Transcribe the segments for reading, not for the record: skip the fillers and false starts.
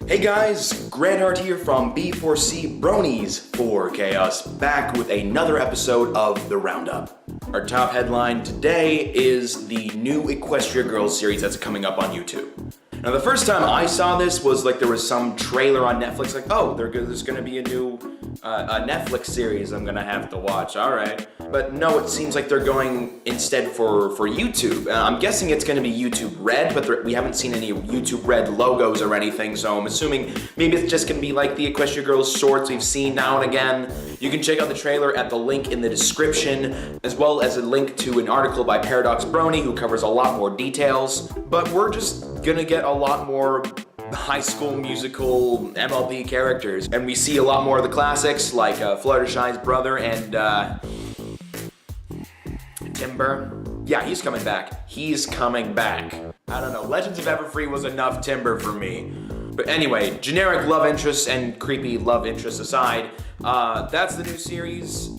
Hey guys, Grant Hart here from B4C Bronies for Chaos, back with another episode of the Roundup. Our top headline today is the new Equestria Girls series that's coming up on YouTube. Now the first time I saw this was like there was some trailer on Netflix, like, oh, there's gonna be a new a Netflix series I'm gonna have to watch, alright. But no, it seems like they're going instead for YouTube. I'm guessing it's gonna be YouTube Red, but we haven't seen any YouTube Red logos or anything, so I'm assuming maybe it's just gonna be like the Equestria Girls shorts we've seen now and again. You can check out the trailer at the link in the description, as well as a link to an article by Paradox Brony who covers a lot more details. But we're just gonna get a lot more High School Musical MLP characters, and we see a lot more of the classics like Fluttershy's brother and Timber. Yeah, he's coming back. He's coming back. I don't know, Legends of Everfree was enough Timber for me. But anyway, generic love interests and creepy love interests aside, that's the new series.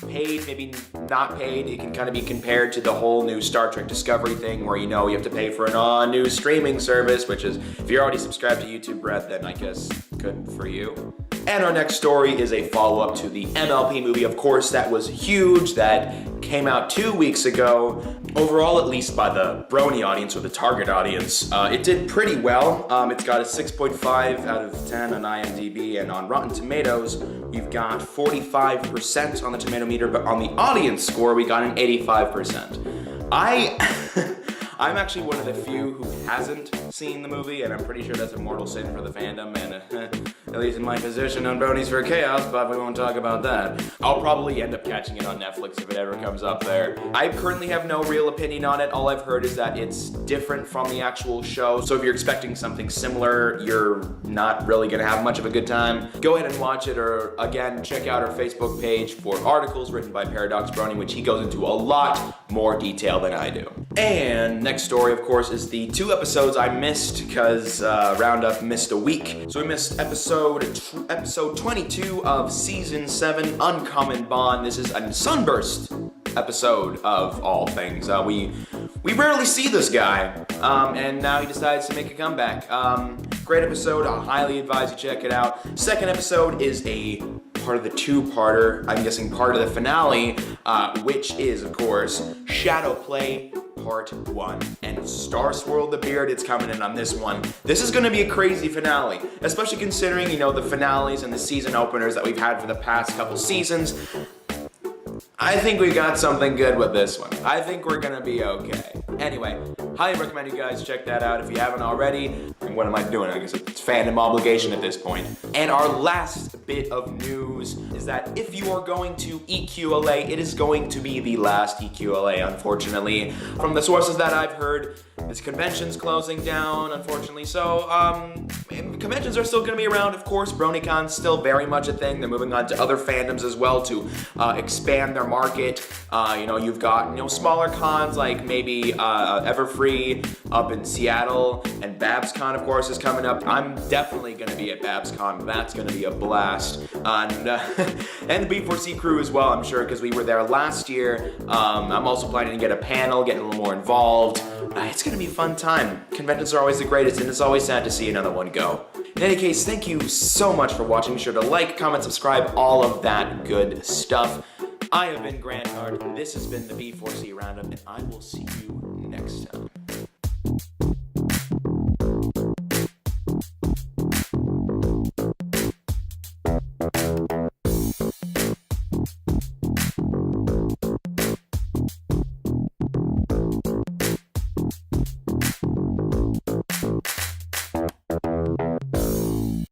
Paid, maybe not paid. It can kind of be compared to the whole new Star Trek Discovery thing where you have to pay for a new streaming service, which is, if you're already subscribed to YouTube Red, then I guess good for you. And our next story is a follow-up to the MLP movie, of course, that was huge, that came out 2 weeks ago. Overall, at least by the Brony audience, or the target audience, it did pretty well. It's got a 6.5 out of 10 on IMDb, and on Rotten Tomatoes, we've got 45% on the tomato meter, but on the audience score, we got an 85%. I'm actually one of the few who hasn't seen the movie, and I'm pretty sure that's a mortal sin for the fandom, and at least in my position on Bronies for Chaos, but we won't talk about that. I'll probably end up catching it on Netflix if it ever comes up there. I currently have no real opinion on it. All I've heard is that it's different from the actual show, so if you're expecting something similar, you're not really gonna have much of a good time. Go ahead and watch it, or again, check out our Facebook page for articles written by Paradox Brony, which he goes into a lot more detail than I do. And next story, of course, is the 2 episodes I missed because Roundup missed a week. So we missed episode 22 of season 7, Uncommon Bond. This is a Sunburst episode of all things. We rarely see this guy, and now he decides to make a comeback. Great episode. I highly advise you check it out. Second episode is a part of the 2-parter, I'm guessing part of the finale, which is, of course, Shadow Play Part 1. And Star Swirl the Beard, it's coming in on this one. This is gonna be a crazy finale, especially considering, the finales and the season openers that we've had for the past couple seasons. I think we got something good with this one. I think we're gonna be okay. Anyway, highly recommend you guys check that out if you haven't already. And what am I doing? I guess it's fandom obligation at this point. And our last bit of news is that if you are going to EQLA, it is going to be the last EQLA, unfortunately. From the sources that I've heard, this convention's closing down, unfortunately. So, conventions are still gonna be around, of course. BronyCon's still very much a thing. They're moving on to other fandoms as well to expand their market. You've got, smaller cons like maybe Everfree up in Seattle, and BabsCon, of course, is coming up. I'm definitely gonna be at BabsCon. That's gonna be a blast. And the B4C crew as well, I'm sure, because we were there last year. I'm also planning to get a panel, get a little more involved. It's gonna be a fun time. Conventions are always the greatest, and it's always sad to see another one go. In any case, thank you so much for watching. Be sure to like, comment, subscribe, all of that good stuff. I have been Grant Hart, this has been the B4C Roundup, and I will see you next time.